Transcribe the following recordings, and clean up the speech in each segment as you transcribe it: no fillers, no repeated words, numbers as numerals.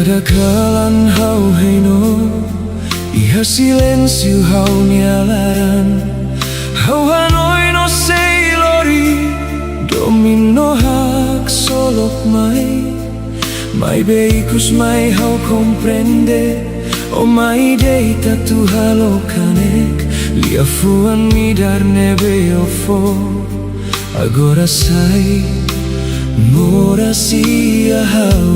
Kadakalan hau heino iha silensio hau nialaran hau hanoi no sei lori domino hak solok mai beikus mai hau comprende o mai deita tu halokanek lia fuan midar nebe ofo agora sai mora sia hau.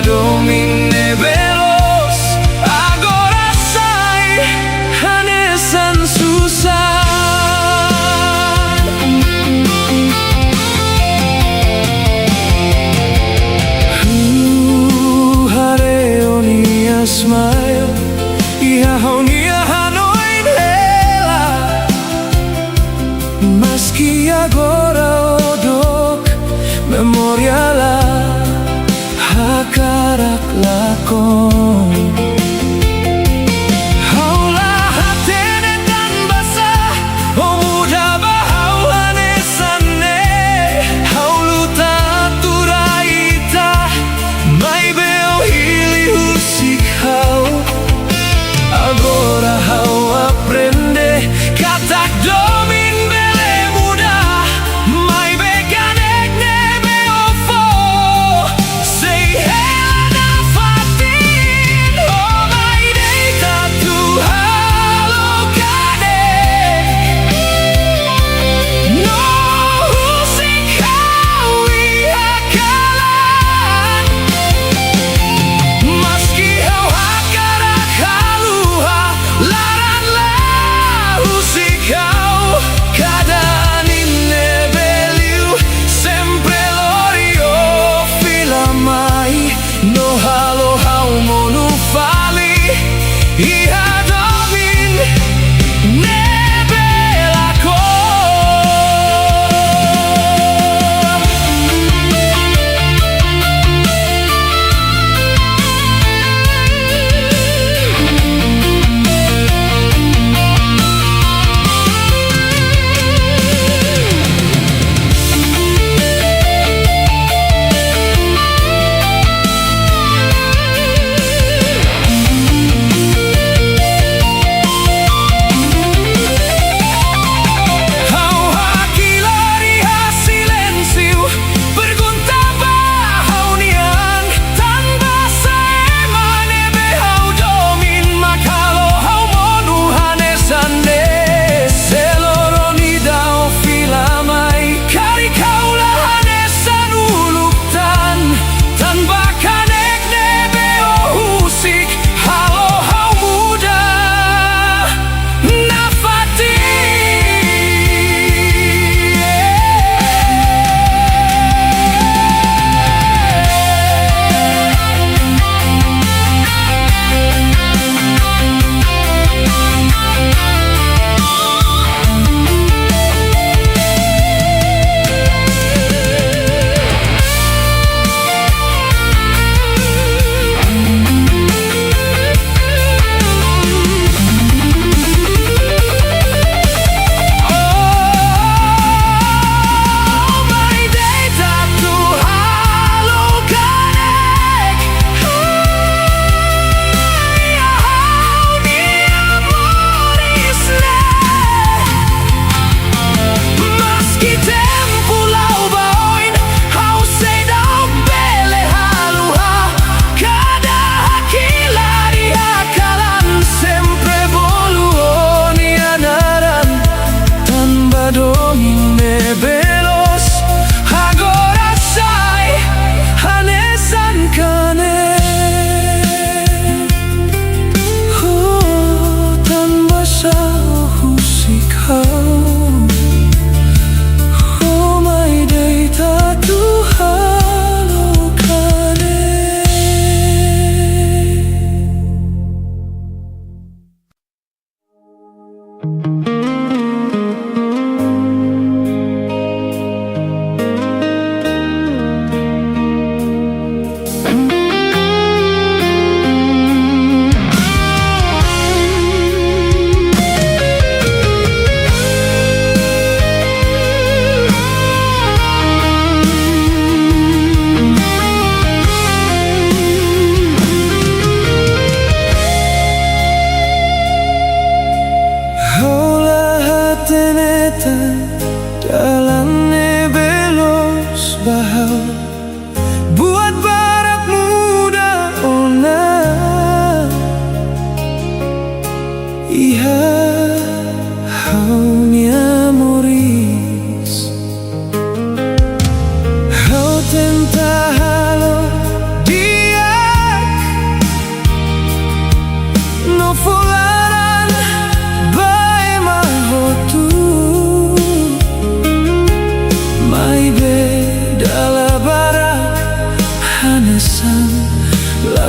Domine veloz agora sai hanesan susah hareo nia smile iha honia hanoin hela meski agora odok memoriala karak lakon haulah hatene dan basah oh muda bahau hanesane haulu taturaita mai beo hili husik hau agora hau aprende katak domin bele muda mai beganek nebe ofo sei hela na fati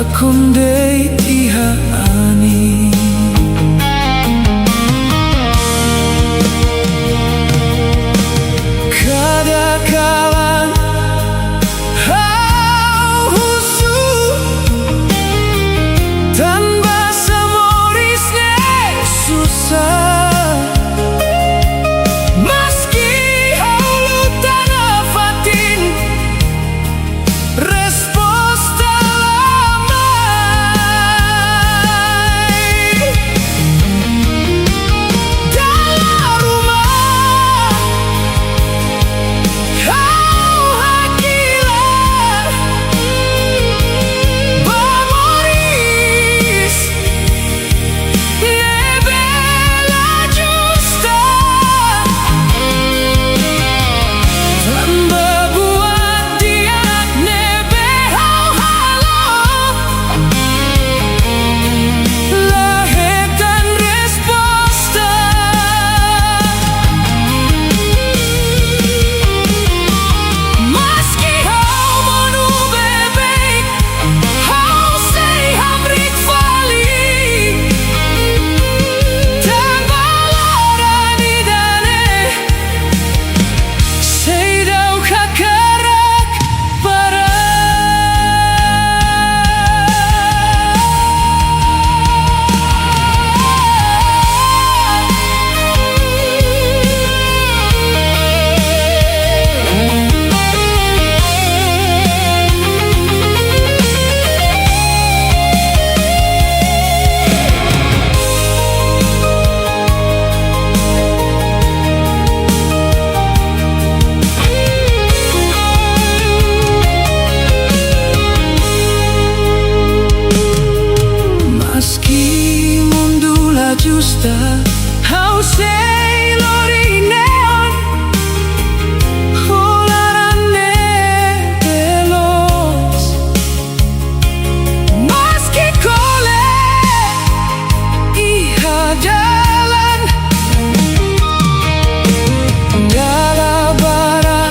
accompany ihani. Kadang-kadang husu tanpa semorisnya susah. Meski haulu tanah fatin respons telamai dalam rumah kau hakilah memoris nebela justa tanpa buat dia nebe halo lahirkan resposta. Meski kau menu bebek kau say hamrik fali tanpa larani dane say daw kakarak para. Meski mundula justa how say lori neon hularane veloz. Meski kole iha jalan dalam bara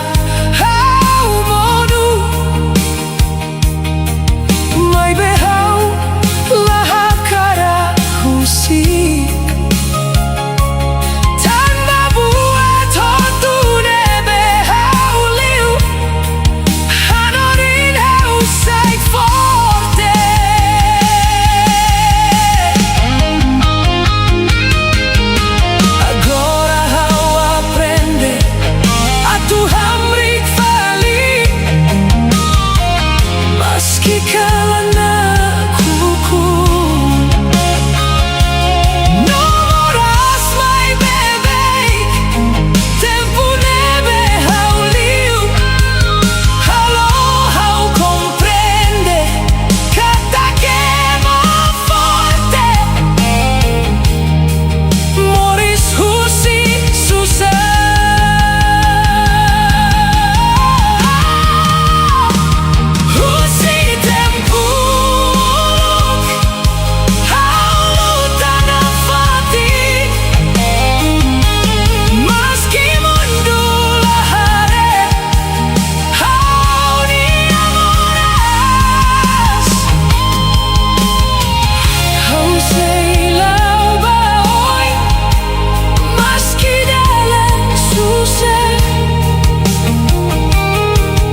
how modu mai behau lahakara husik tanpa buat hotu nebe hau liu hanorin hau say forte. Agora hau aprende a tu hamrik fali meski kalana kuku. No moras my bebek tempo nebe hau liu halo hau comprende kata que más forte moris husi susah. Husi tempuluk haulu tanah fatin meski mundula hare hau ni amoras hau say lau baoi meski dalam susah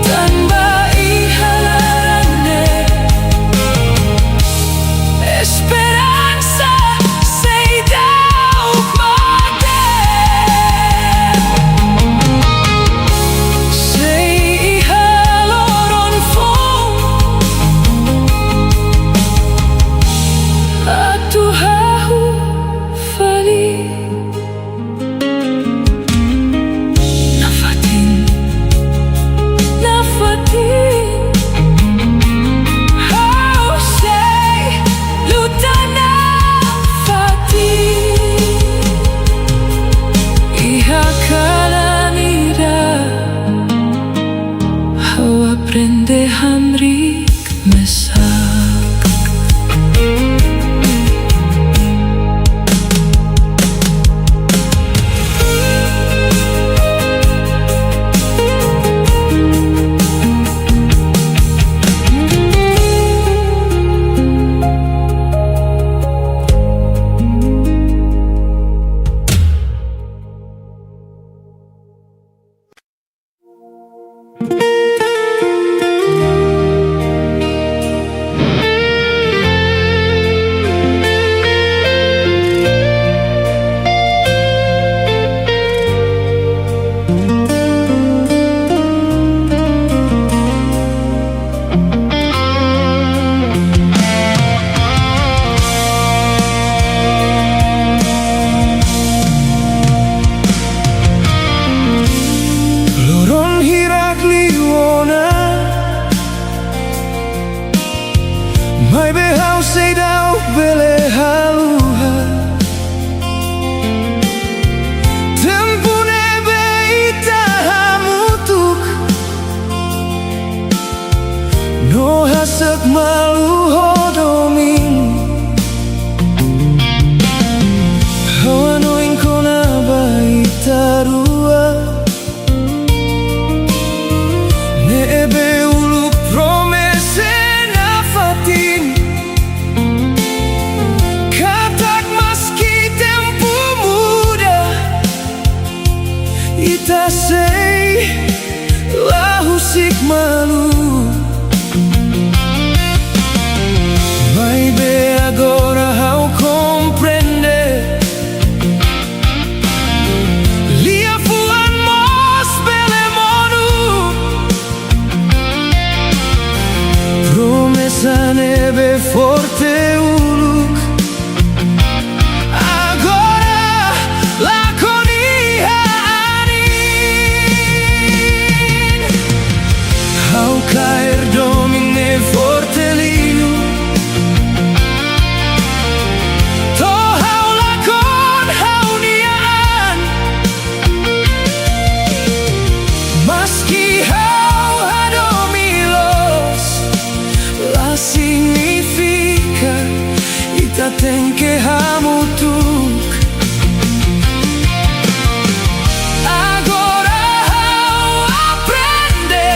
tanpa ihalarane esperanza say dauk mate say ihaloron fong atu hahu fali nafatin how say lutana fatin iha kalanida how aprende hamrik mesak. malu hodomin. Hawanoin ko na ba itarua? Neebe uluk promese na fatin. Katak maski tempo muda ita sei lahusik malu. Vai be agora how comprende. Lia fuan mos bele monu. Promesa nebe forte uluk. Agora la conia anin. How caer domine forte liu. To how la con how nian. Maski how hadomilos. La significa ita ten que hamutuk. Agora how aprende.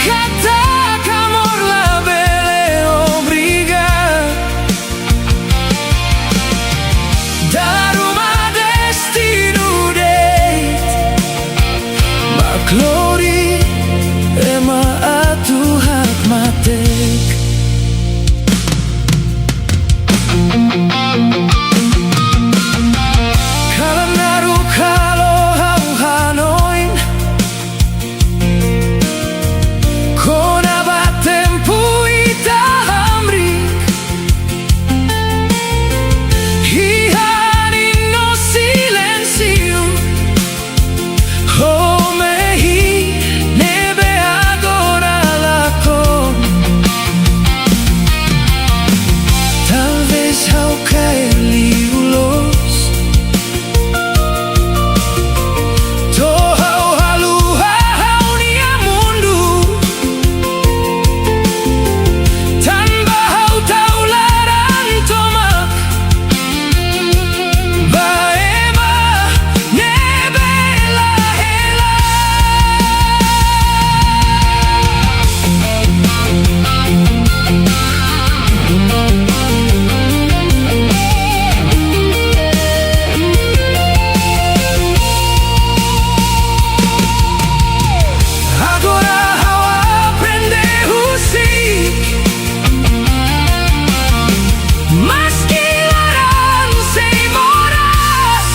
Katak amor la bele obriga. Dar uma destino date. Ma glori ema atu hak matek. Kala naru kalo hau hanoin. Kona ba tempo ita hamrik. Hihani no silencio. Oh mehi nebe agora la con. Talvez ao cair liulos. To hau halu hau nia mundu. Tanpa hau taularan tomak. Baema nebe la hela. Agora how aprende husik. Maski laran sei moras.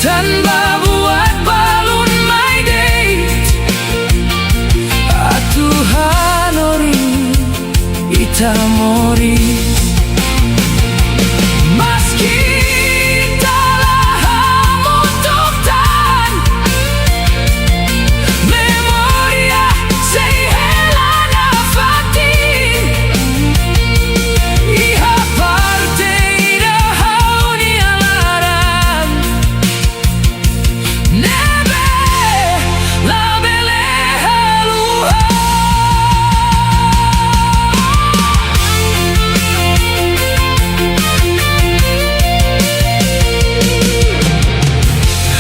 Tanpa buat balun my date. Atu hanori ita mori. Maski talah hamutuktan. Memoria sei helana fatin. Iha parte ida hauni alaran. Nebe la bele haluha.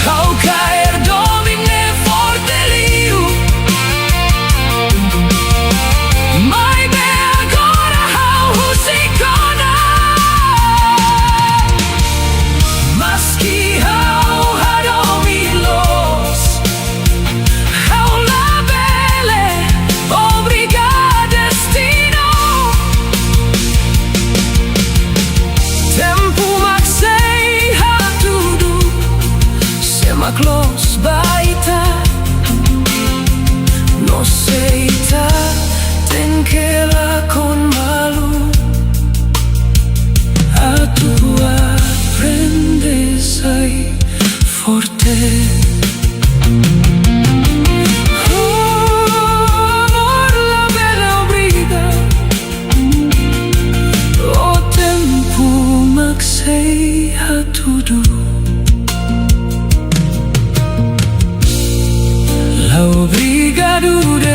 How caer domine forte liu. Mai be agora how husikona. Maski how hadomilos. How la bele obriga destino. Tempo maxei hatudu. Sema close baita. No seita ten que la con malu. Atu aprendes ai forte. Amor la bela obriga. O tempo maxei hatudu. La obriga dude.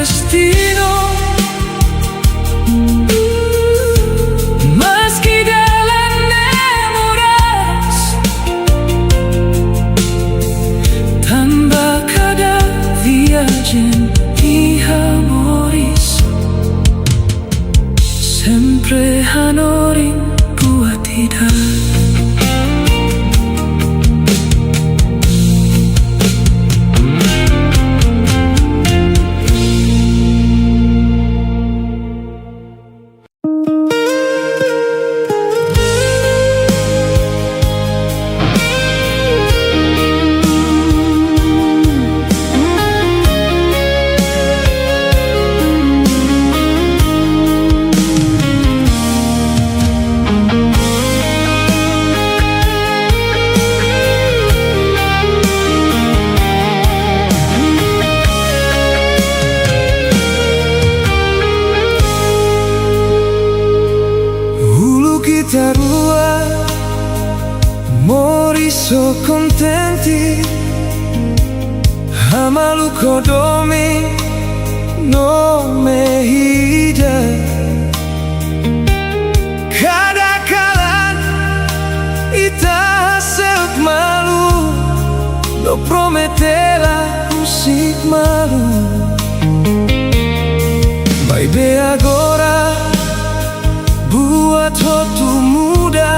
contenti, amalu kodomi no mehida. Kadang-kadang ita hasil malu, no prometela musik malu. Baby agora buat waktu muda,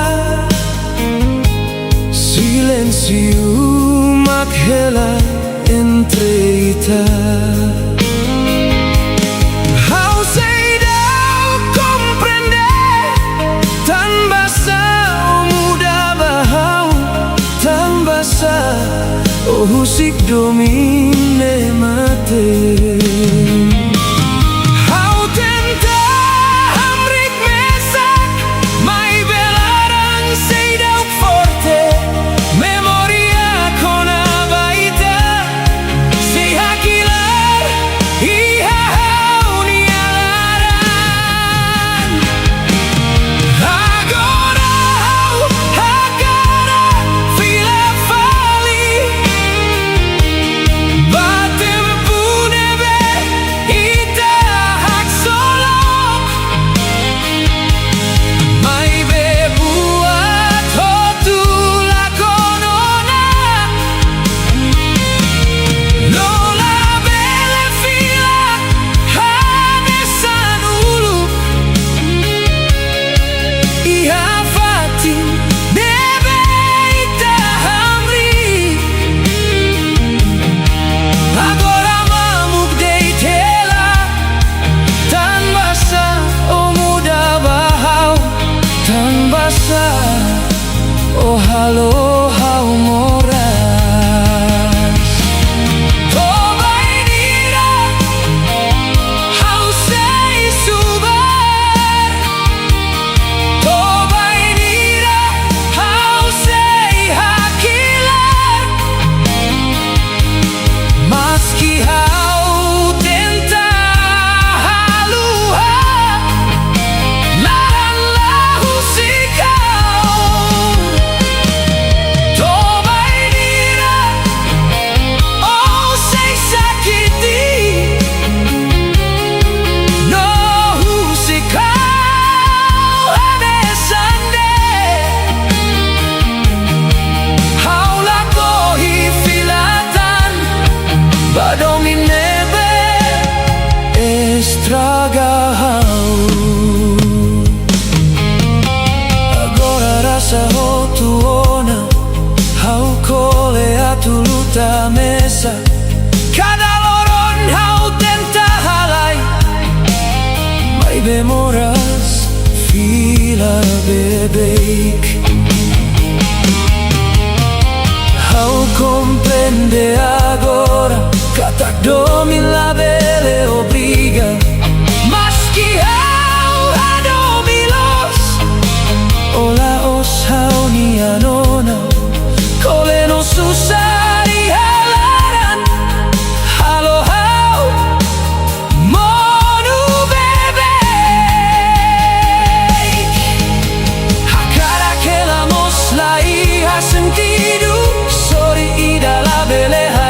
silêncio makhela entre ita. How say thou comprender tan basa o muda bahau, tan basa o husik domine mate. Oh halo hau moras, tobai dira, hau sei subar, tobai dira, hau sei hakilar, maski hau tenta haluha, lahan lahu sikau. Agora rasa ho tuona, hau kole atuluta mesa. Cada loron hau tenta halai, mai bemoras fila bebeik. Hau comprende agora, katak domin la bele obriga. Nona, kole no susah halaran, halo hau monu bebe. Hakara que la mosla y ha sentido, sorry y da la beleha.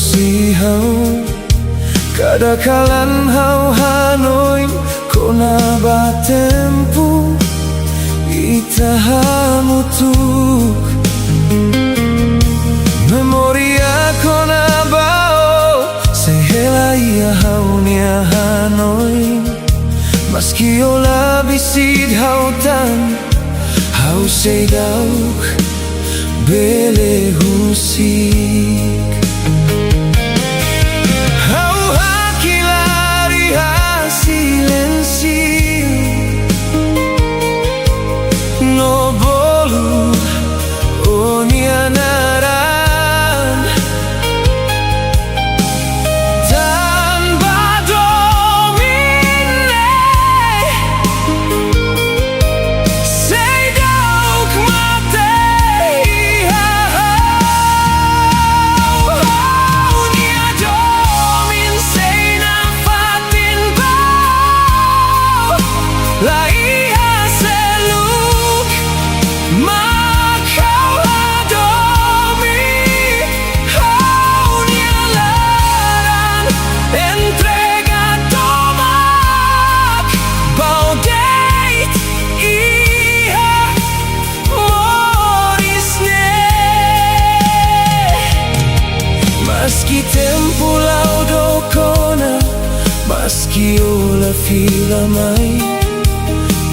hau kadakalan hau hanoin kona ba tempo itahamutuk memoria kona bao sehela ia hau nia hanoin maski ola bisid hau tan hau seidauk bele husik Maski tempo laudo kona maski ola fila mai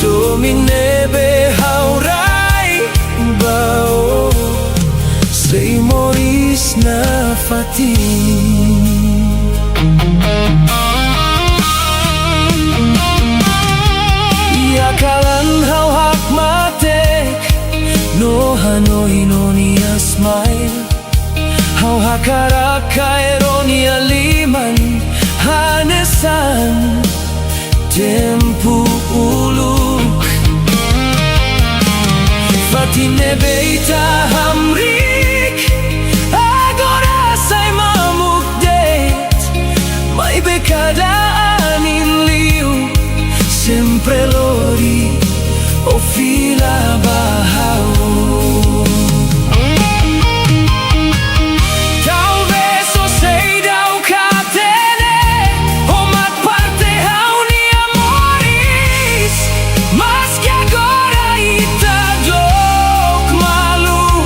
domine be haurai bao sei moris na fati ia kalan hau hak matek no hanoi no ni smile hau hakaraka eronia liman hanesan tempu uluk fatine beita hamrik agora sai mamuk det mai bekada anin liu sempre lori o fila bahau maski agora ita dok malu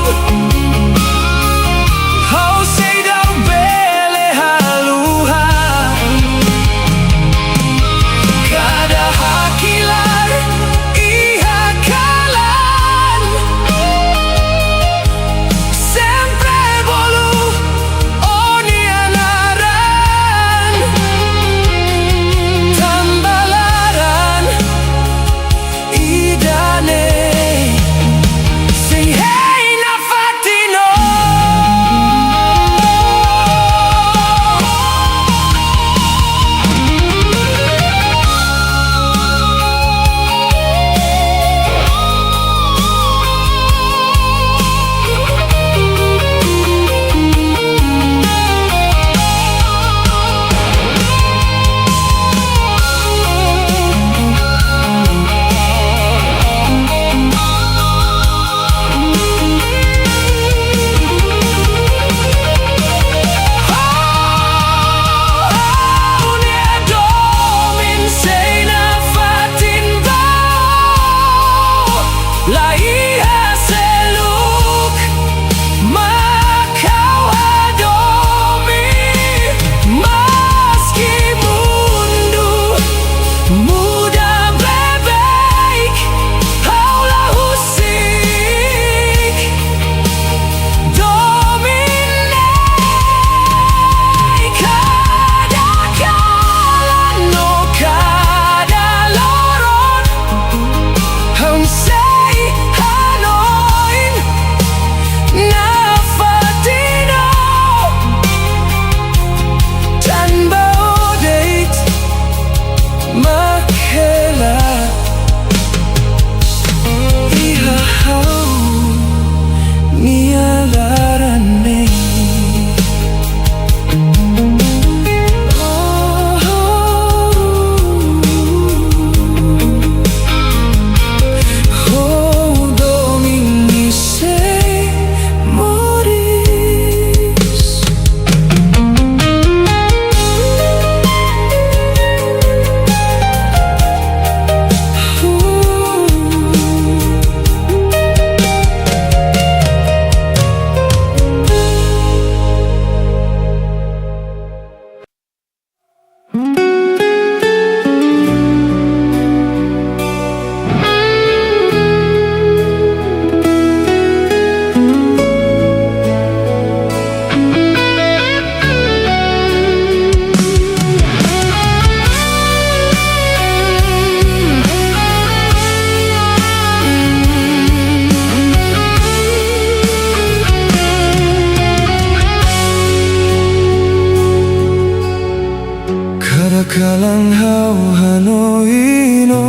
kalang hau hanoino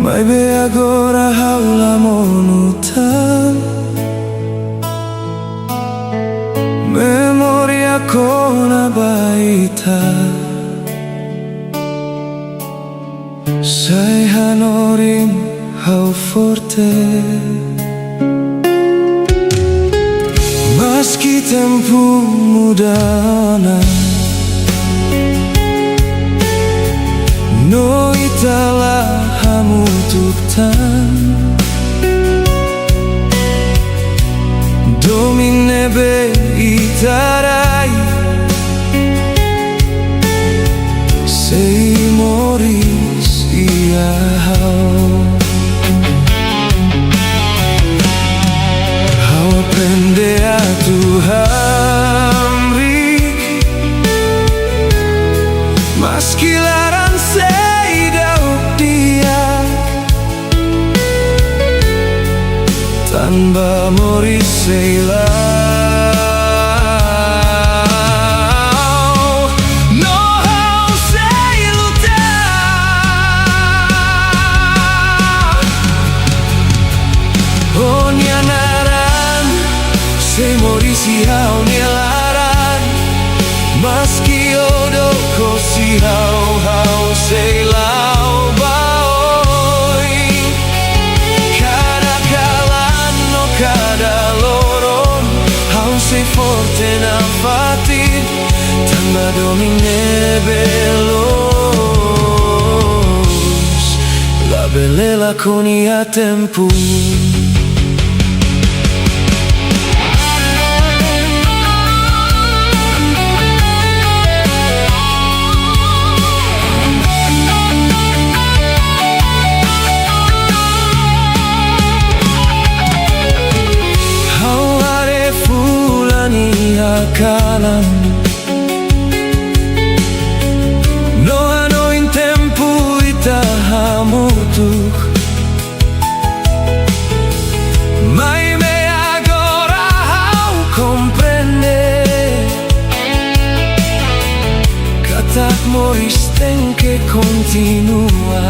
mai be agora haula monutan memoria con abaita sai hanorim hau forte meski tempo mudana no itala hamutuktan domine be itarai sei moris ia hau aprende a Tuhan meski larang sei dauk dia tanpa moris sei no hau sei luta oh nyanaran sei moris hau nilaran meski odo kosi hau sei lau baoi kada kalan no kada loron hau sei forte na fatin tanpa domine belos la belela con ia tempo kalan no ano in tempo ita hamutuk mai me agora hau comprende katak moris ten que continua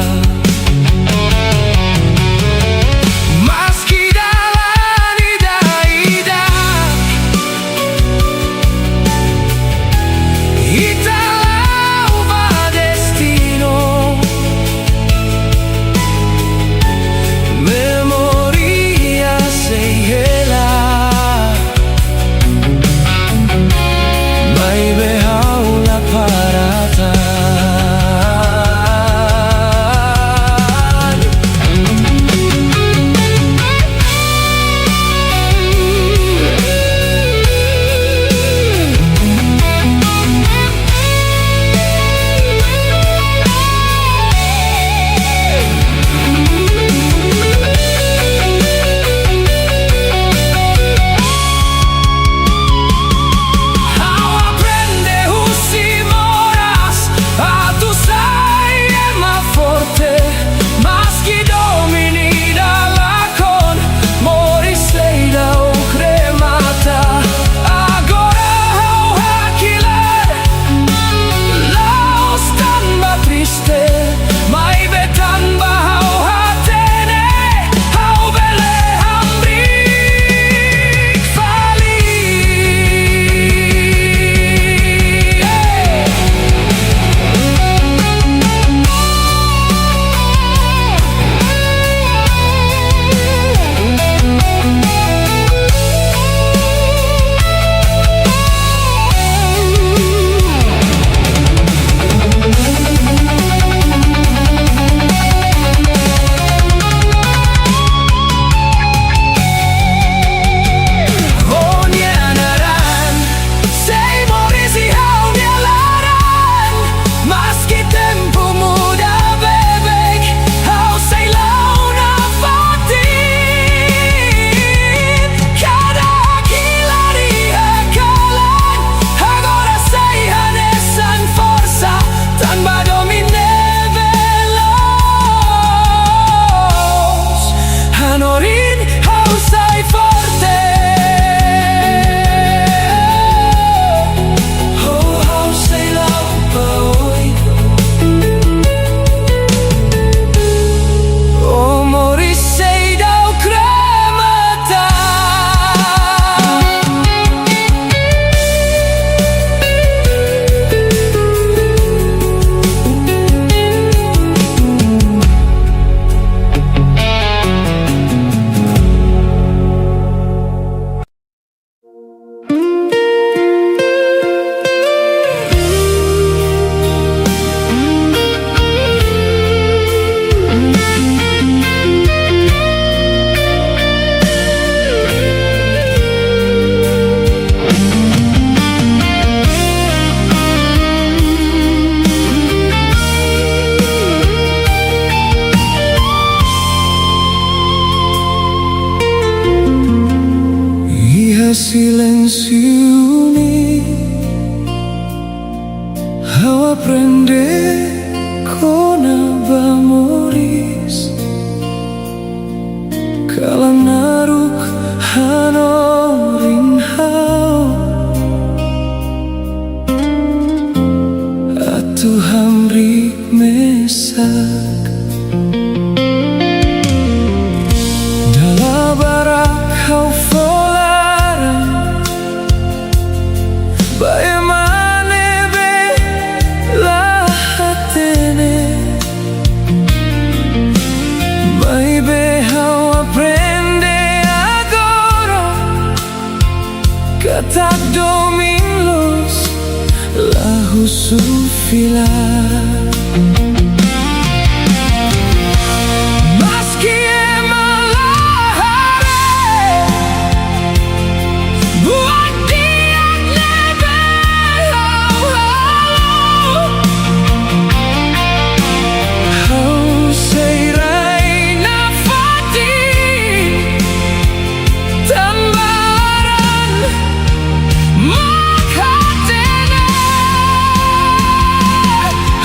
pensioni, how apprende con abamoris, kalanaruk hanorin hao, atu hamrik mesak dala barak kau folaran bae mane be la hatene mai be how aprende agora katak dominlos la husufila.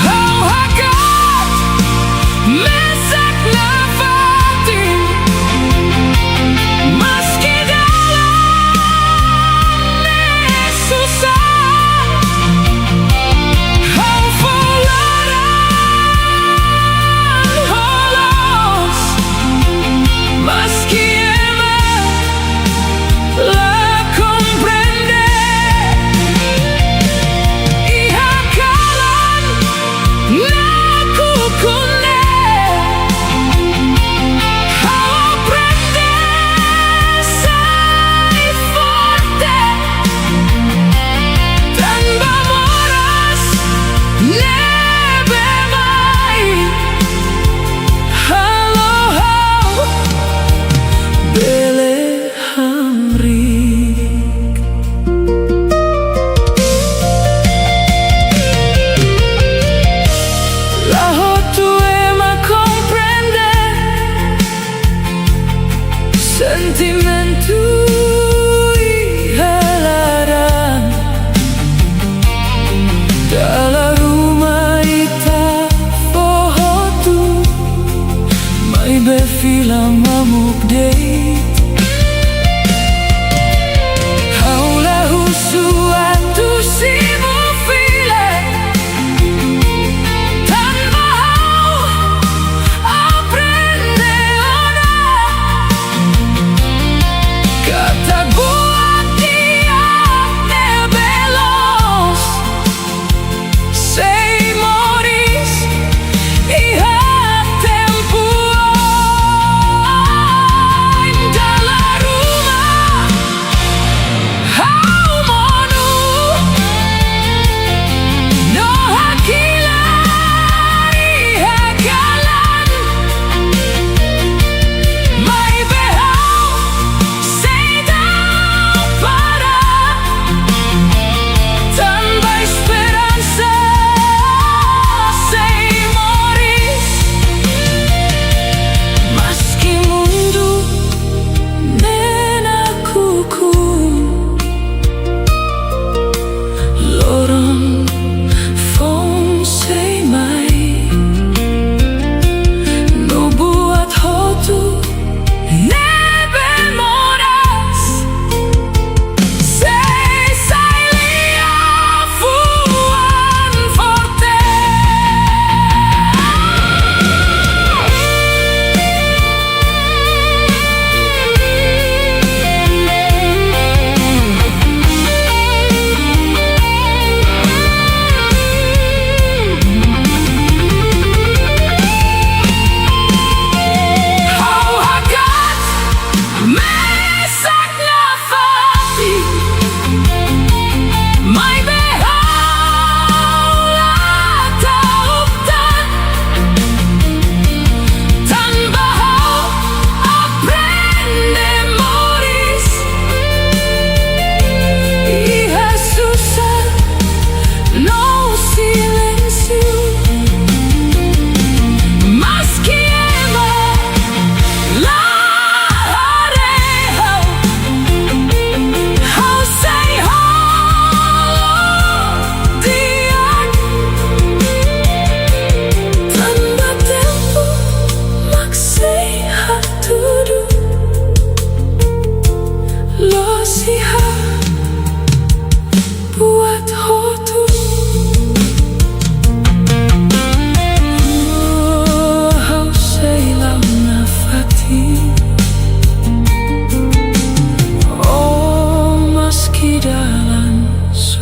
Oh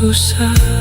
susah.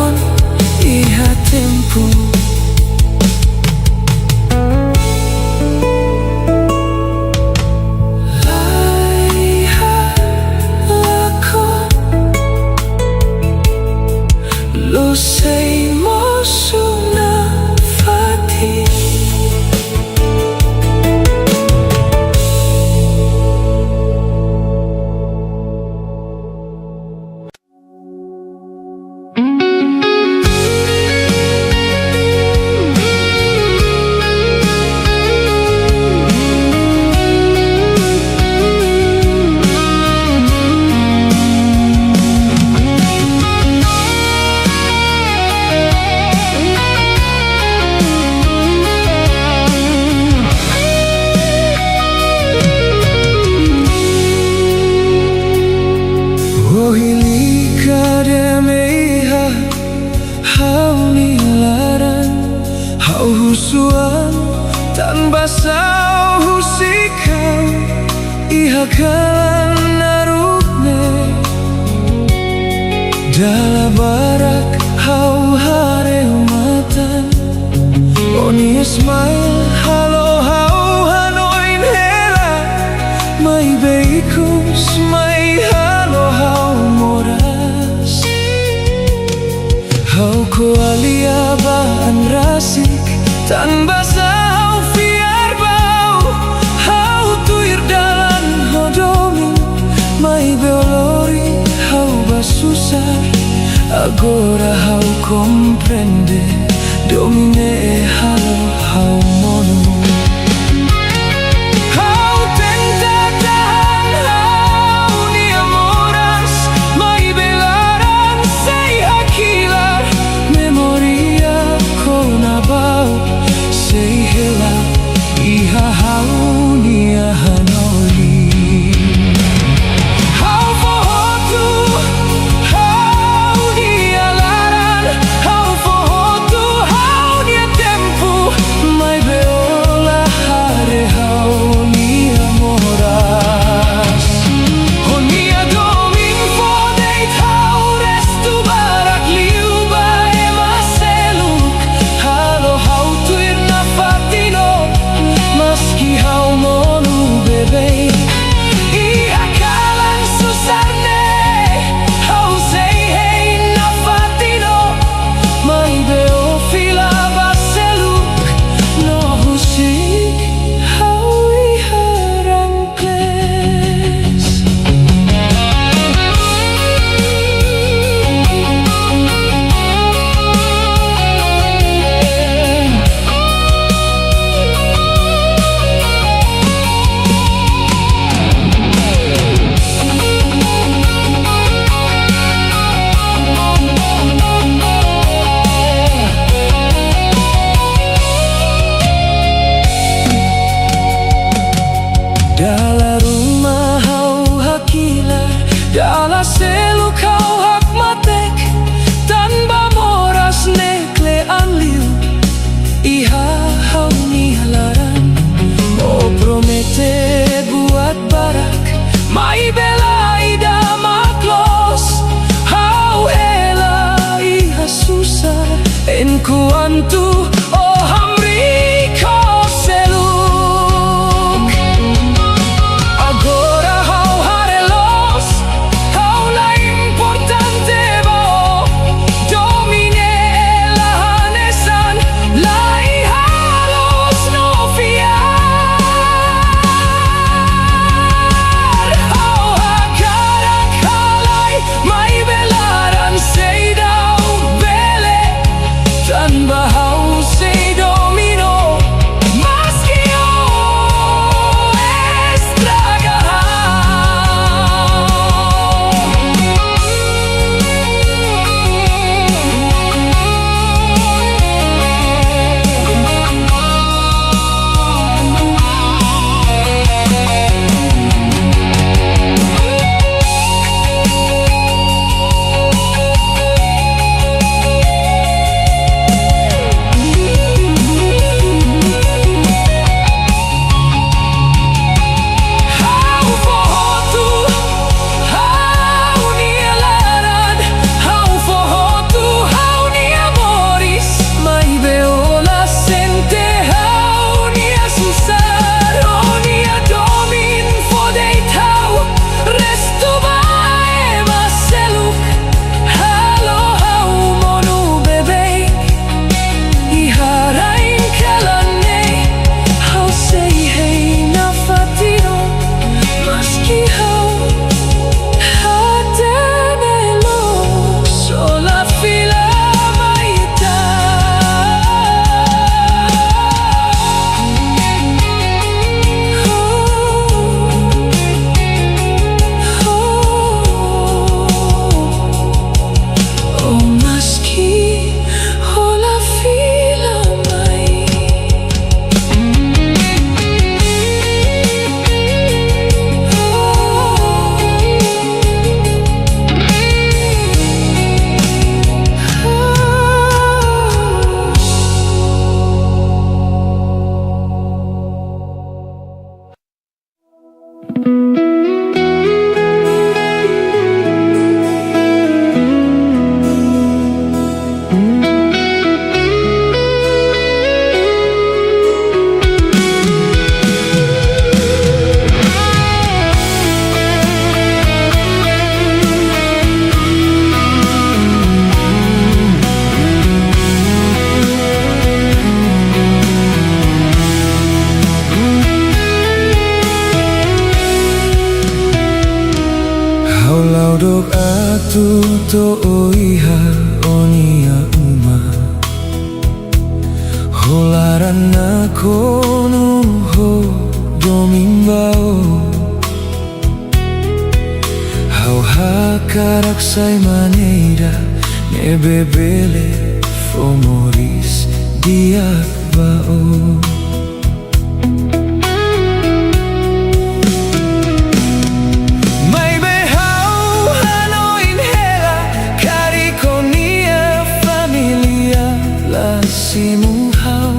hapon iha tempo. Laiha lakon lo sei mo suna fati. Oh hilika demeha hau nilaran hau husuan tan basau husikau iha kalan narukne dala barak hau hareu matan oni smile halo hau hanoin hela mai beikus mai halo hau moras hau ko alia baan rasik tan basau fiar bau hau tuir dalan hodomin mai beolori hau basusar agora hau comprende domine halo hau mono. Dala rumah hau hakila dala seluk hau hak matek tanpa moras nekle anliu iha hau nihalaran oh promete buat barak mai bela ida maklos hau hela iha susah enku antu oh hamri bahau sei maneira ne bebele fomoris diak bao. Mai behau hanoin hela karikonia familia la simuhau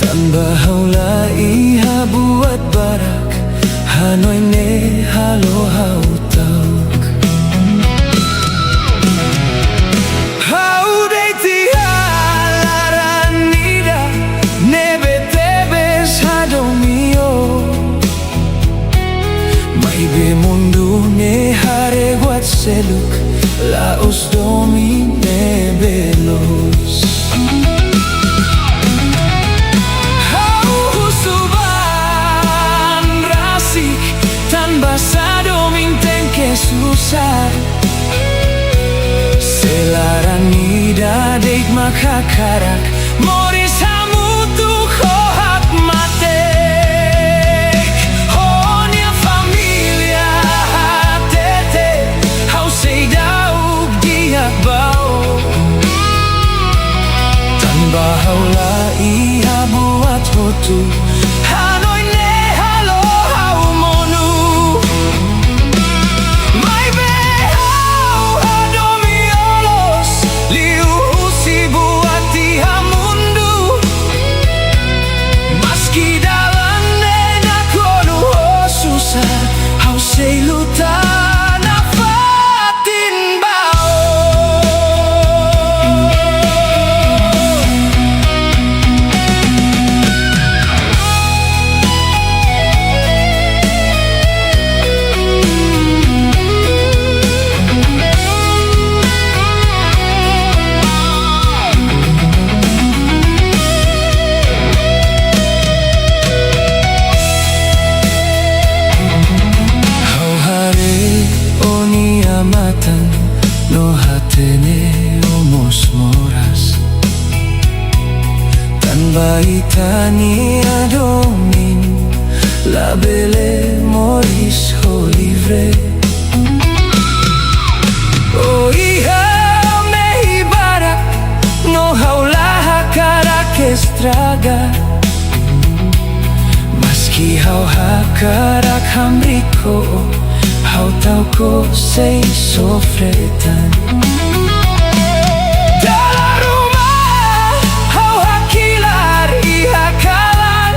tambahau la iha buat barak hanoi ne halo hau tauk hau deiti halaranida nebe tebes hadomio mai be mundu ne hare guat seluk la os domi nebelos. Susah selaranida deit makakarak moris hamutu kohak mate honia familia tete hau seidauk diak bau tanpa haula iha buat hotu hanoi ne halo hau monu. No hatene omos moras tan baitani adomin la bele moris ho livre o iha me ibarak no haulaha karak estraga maski hau hakarak hamriko hau tau ko sei sofretan dalam rumah hau hakilar iha kalan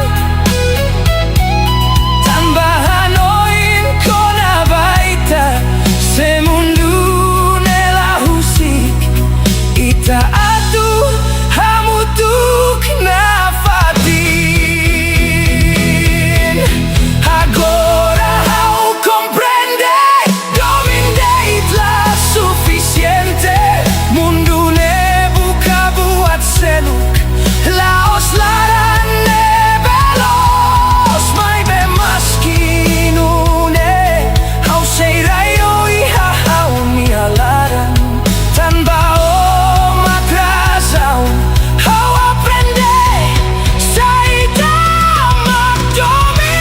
tambahan oin kona baita semundu nela husik ita atu hamutuk nafatin agora hau comprende domindeit la suficiente mundu ne buka buat seluk laos laran ne belos mai be maskinune hau sei rayo iha hau ni alaran tanpa makrazau hau aprende saita magdomi.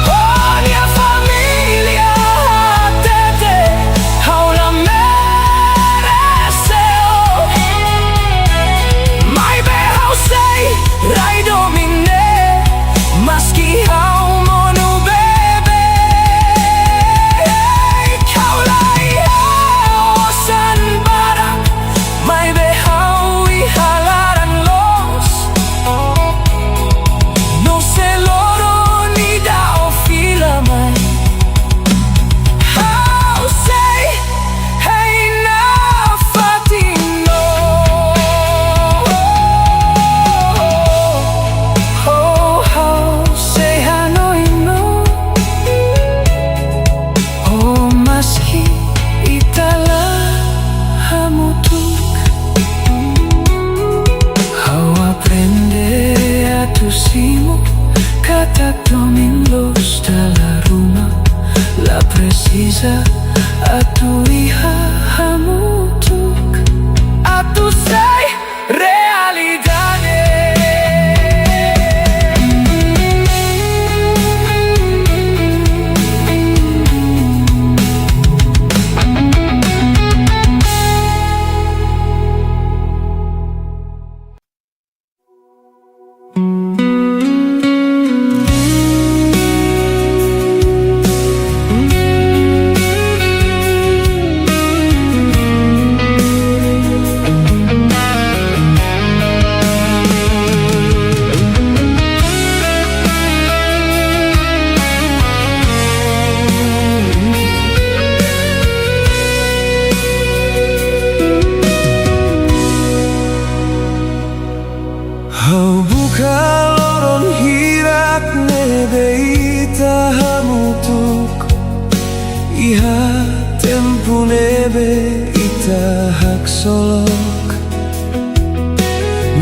Honia familia tete hau la mereseo mai be hau sei rai domine maski hau monu bebe kau lai hau san barak mai be hau ihalaran los no se loro ni da ofila mai hau sei hey na fatino oh hau sei hanoi no oh maski itala hamutuk hau aprende a tu simo katak domin los dalam rumah giza atu iha hamutuk atu sai realidade. Hau buka loron hirak nebe ita hamutuk iha tempu nebe ita hak solok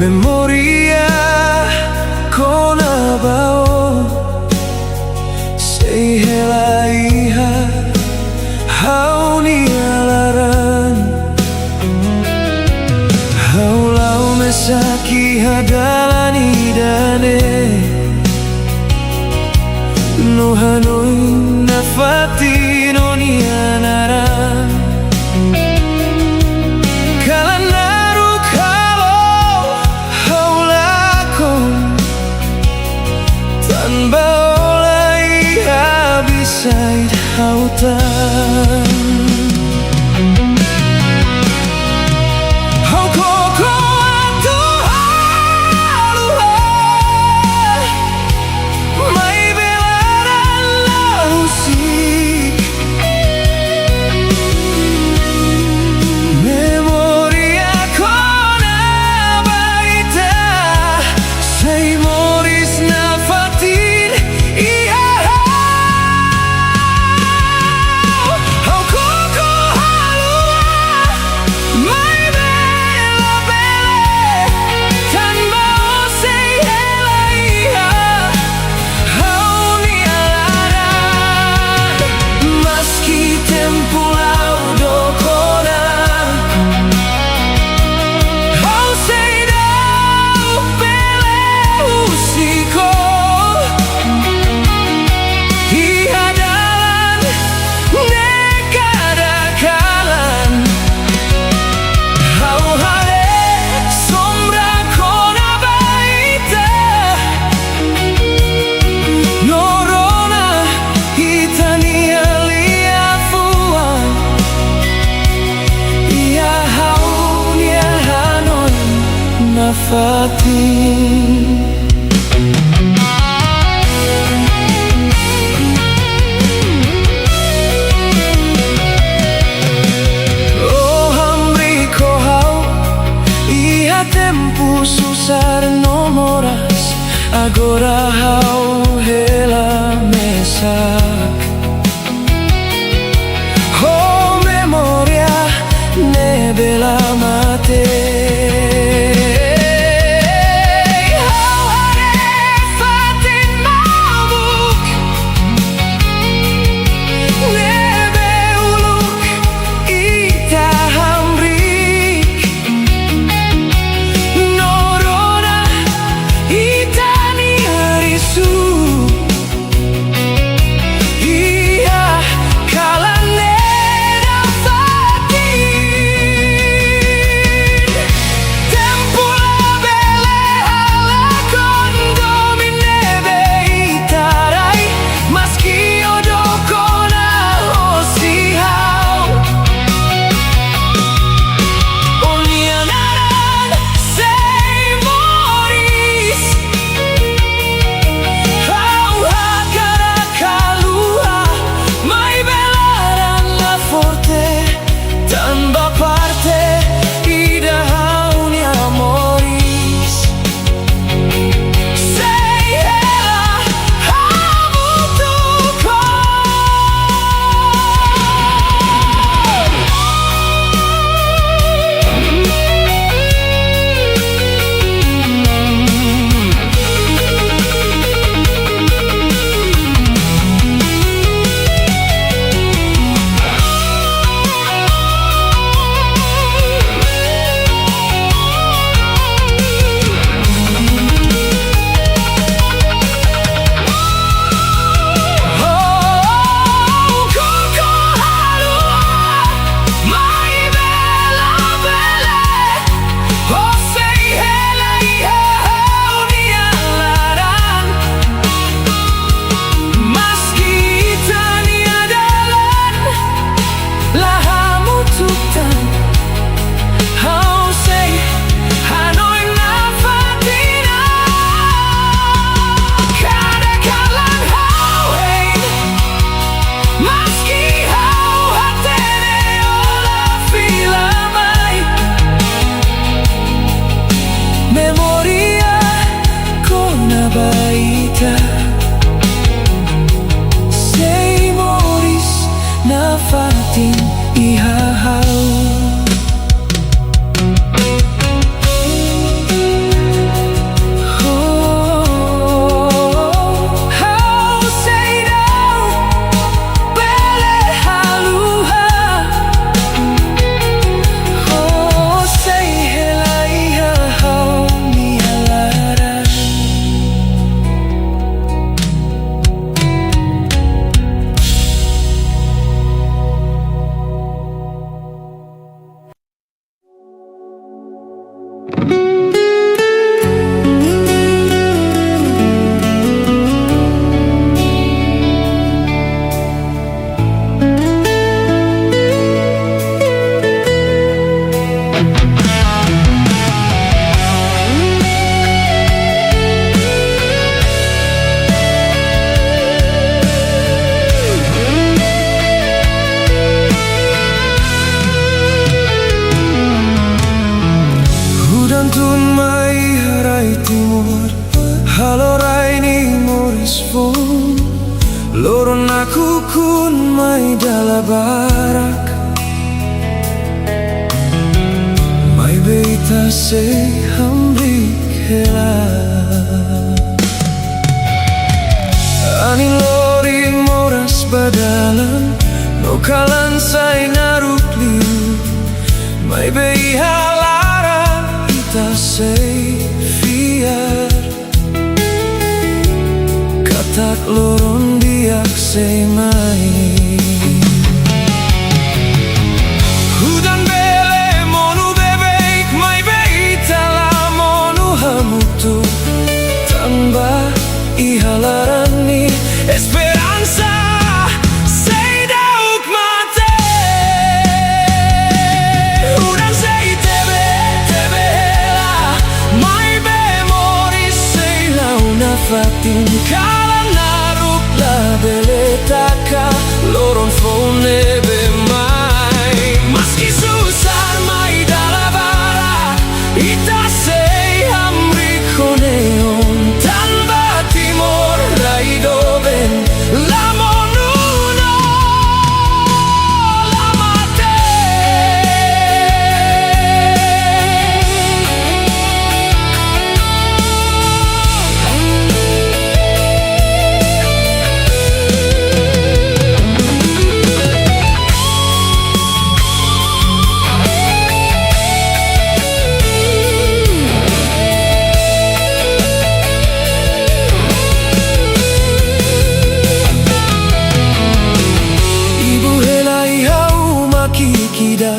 memoria kona bao sei hela iha hau ni alaran hau lau mesaki hadalani dane no hanoi nafati no ni anaran kala naru kalo haulakon tanpa oleh habisai hautan. Oh hamri kohau iha tempu susar nomoras agora hau hela mesak oh memoria nebela mate. sei hambrikela. Ani lori moras badalan, no kalan sai ngaruk liu. Mai bei halara ita sei fiar. Katak loron diak sei mai. Hudan bele monu bebek, mai bei tala monu hamutu. Tambah ihalarani esperanza sei dauk mate. Hudan sei tebe, tebe hela, mai memoris sei launa fatin. Kala naruk la beletaka, loron fone be mai. Maski susar mai dalabara, ita sei hamrik honeon. Tanpa timor raidoben, la monuno, la mate. Kikida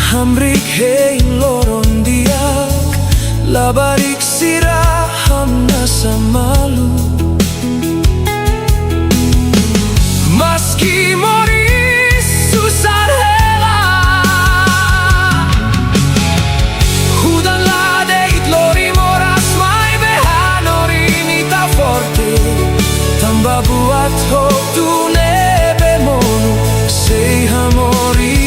hamrik hei loron diak, labarik sirah hamna samalu. Maski moris susar hela, hudan ladeit lori moras mai behanori nita forte. Tamba buat hope tu nebe monu sei hamori.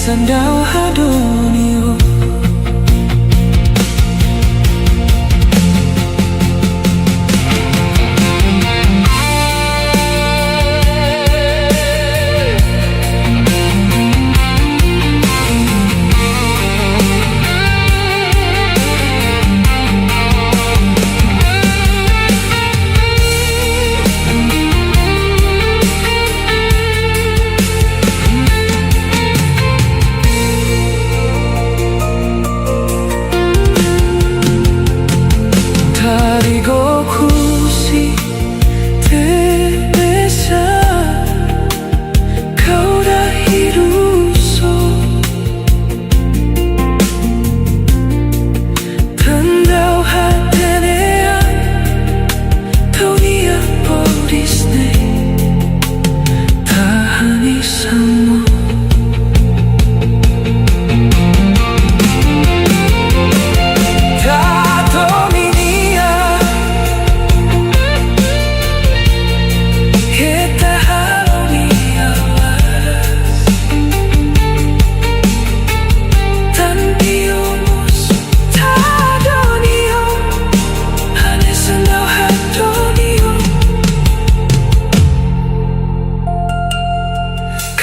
sandau hadonio.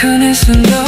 Kanes ndo